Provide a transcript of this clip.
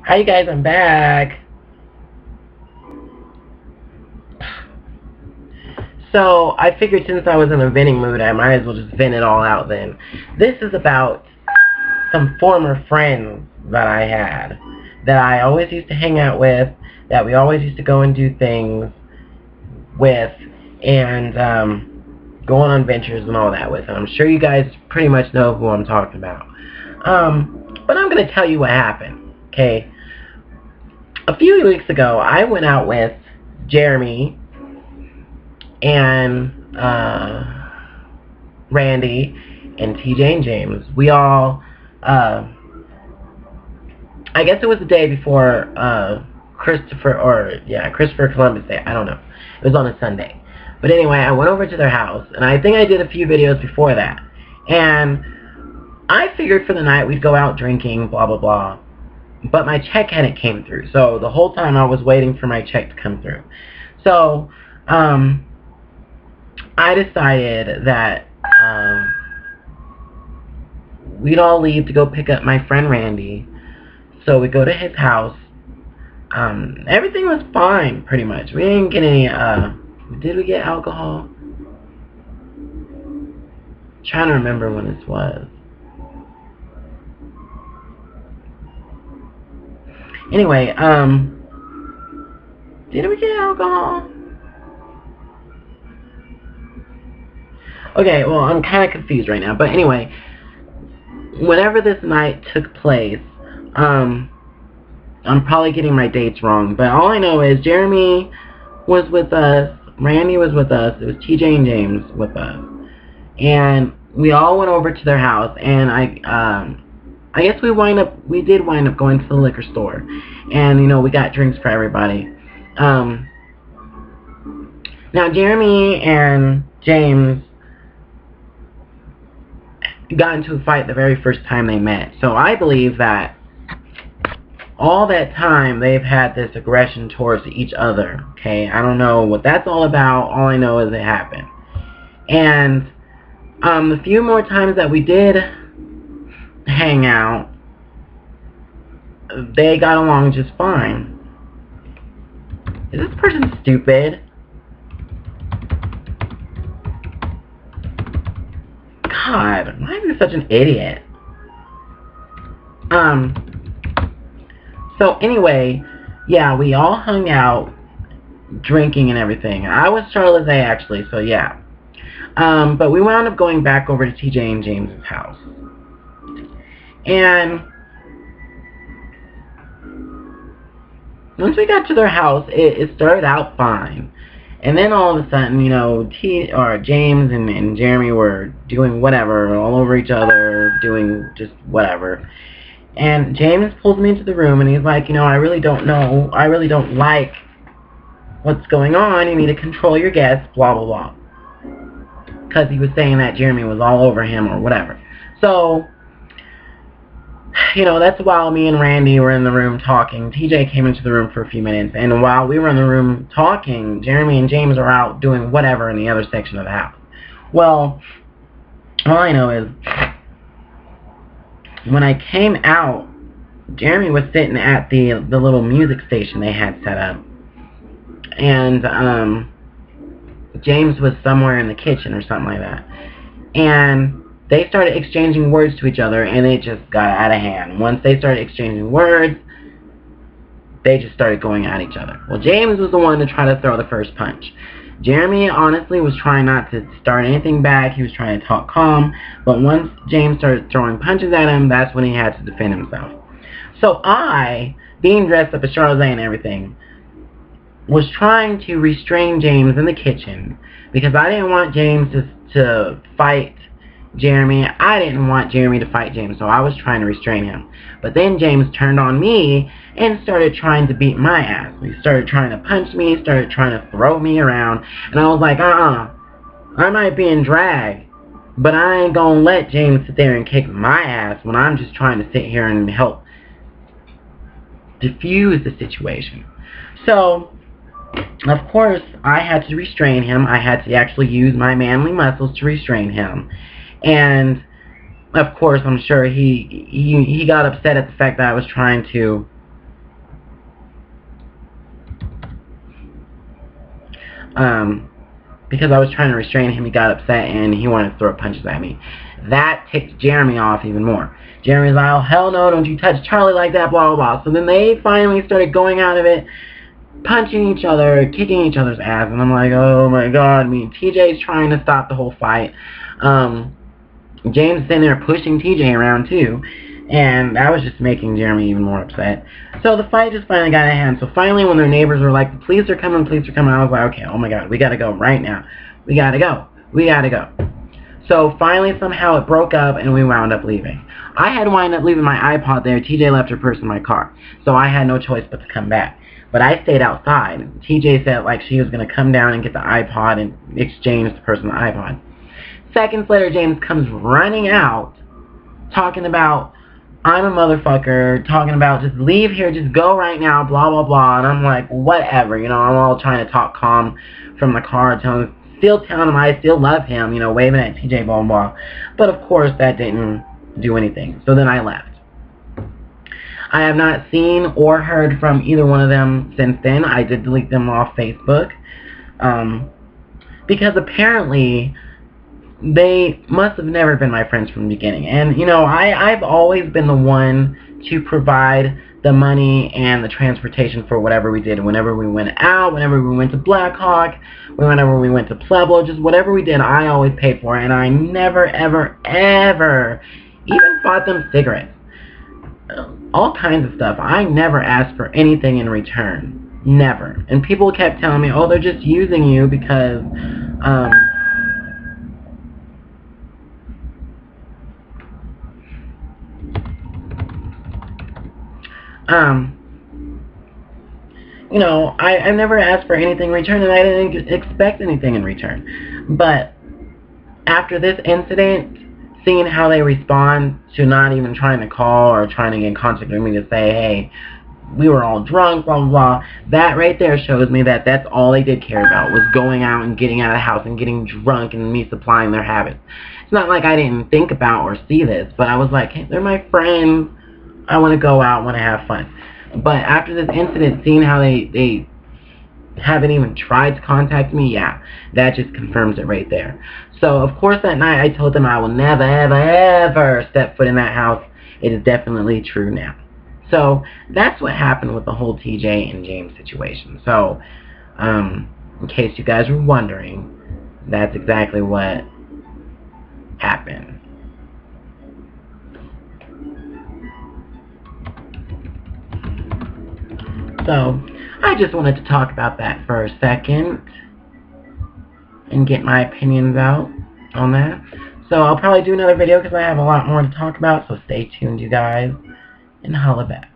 Hi you guys, I'm back. So I figured since I was in a venting mood, I might as well just vent it all out then. This is about some former friends that I had, that I always used to hang out with, that we always used to go and do things with, and go on adventures and all that with. And I'm sure you guys pretty much know who I'm talking about. But I'm going to tell you what happened, okay? A few weeks ago, I went out with Jeremy and Randy and TJ and James. We all, I guess it was the day before Christopher Columbus Day. I don't know. It was on a Sunday. But anyway, I went over to their house, and I think I did a few videos before that. And I figured for the night we'd go out drinking, blah, blah, blah. But my check hadn't came through. So the whole time I was waiting for my check to come through. So, I decided that we'd all leave to go pick up my friend Randy. So we go to his house. Everything was fine, pretty much. We didn't get any, did we get alcohol? I'm trying to remember when this was. Anyway, did we get alcohol? Okay, well, I'm kind of confused right now. But anyway, whenever this night took place, I'm probably getting my dates wrong, but all I know is Jeremy was with us, Randy was with us, it was TJ and James with us, and we all went over to their house, and I guess we did wind up going to the liquor store, and, you know, we got drinks for everybody. Now, Jeremy and James got into a fight the very first time they met, so I believe that all that time they've had this aggression towards each other, okay? I don't know what that's all about. All I know is it happened. And the few more times that we did hang out, they got along just fine. Is this person stupid? God, why is he such an idiot? So anyway, yeah, we all hung out, drinking and everything. I was Charlotte actually, so yeah. But we wound up going back over to TJ and James's house. And once we got to their house, it started out fine. And then all of a sudden, you know, James and Jeremy were doing whatever, all over each other, doing just whatever. And James pulls me into the room, and he's like, you know, I really don't like what's going on. You need to control your guests, blah, blah, blah. Because he was saying that Jeremy was all over him or whatever. So, you know, that's while me and Randy were in the room talking. TJ came into the room for a few minutes, and while we were in the room talking, Jeremy and James were out doing whatever in the other section of the house. Well, all I know is, when I came out, Jeremy was sitting at the little music station they had set up, and James was somewhere in the kitchen or something like that, and they started exchanging words to each other, and it just got out of hand. Once they started exchanging words, they just started going at each other. Well, James was the one to try to throw the first punch. Jeremy, honestly, was trying not to start anything back. He was trying to talk calm. But once James started throwing punches at him, that's when he had to defend himself. So I, being dressed up as Charlotte and everything, was trying to restrain James in the kitchen because I didn't want James to fight Jeremy. I didn't want Jeremy to fight James, so I was trying to restrain him. But then James turned on me and started trying to beat my ass. He started trying to punch me, started trying to throw me around, and I was like, I might be in drag, but I ain't gonna let James sit there and kick my ass when I'm just trying to sit here and help diffuse the situation. So, of course, I had to restrain him. I had to actually use my manly muscles to restrain him. And, of course, I'm sure he got upset at the fact that I was trying to because I was trying to restrain him, he got upset and he wanted to throw punches at me. That ticked Jeremy off even more. Jeremy's like, oh, hell no, don't you touch Charlie like that, blah, blah, blah. So then they finally started going out of it, punching each other, kicking each other's ass, and I'm like, oh my god. I mean, TJ's trying to stop the whole fight. James sitting there pushing TJ around too, and that was just making Jeremy even more upset. So the fight just finally got out of hand. So finally, when their neighbors were like, the police are coming, I was like, okay, oh my god, we gotta go right now. We gotta go. So finally, somehow it broke up, and we wound up leaving. I had wound up leaving my iPod there. TJ left her purse in my car, so I had no choice but to come back. But I stayed outside. TJ said like she was going to come down and get the iPod and exchange the purse and the iPod. Seconds later, James comes running out, talking about, I'm a motherfucker, talking about, just leave here, just go right now, blah, blah, blah. And I'm like, whatever, you know, I'm all trying to talk calm from the car, still telling him I still love him, you know, waving at TJ, blah, blah. But of course, that didn't do anything. So then I left. I have not seen or heard from either one of them since then. I did delete them off Facebook. Because apparently they must have never been my friends from the beginning. And, you know, I've always been the one to provide the money and the transportation for whatever we did. Whenever we went out, whenever we went to Blackhawk, whenever we went to Pueblo, just whatever we did, I always paid for it. And I never, ever, ever even bought them cigarettes. All kinds of stuff. I never asked for anything in return. Never. And people kept telling me, oh, they're just using you because, you know, I never asked for anything in return, and I didn't expect anything in return. But after this incident, seeing how they respond to not even trying to call or trying to get in contact with me to say, hey, we were all drunk, blah, blah, blah, that right there shows me that that's all they did care about, was going out and getting out of the house and getting drunk and me supplying their habits. It's not like I didn't think about or see this, but I was like, hey, they're my friends. I want to go out, want to have fun. But after this incident, seeing how they haven't even tried to contact me, yeah, that just confirms it right there. So, of course, that night I told them I will never, ever, ever step foot in that house. It is definitely true now. So, that's what happened with the whole TJ and James situation. So, in case you guys were wondering, that's exactly what happened. So, I just wanted to talk about that for a second and get my opinions out on that. So I'll probably do another video because I have a lot more to talk about, so stay tuned, you guys, and holla back.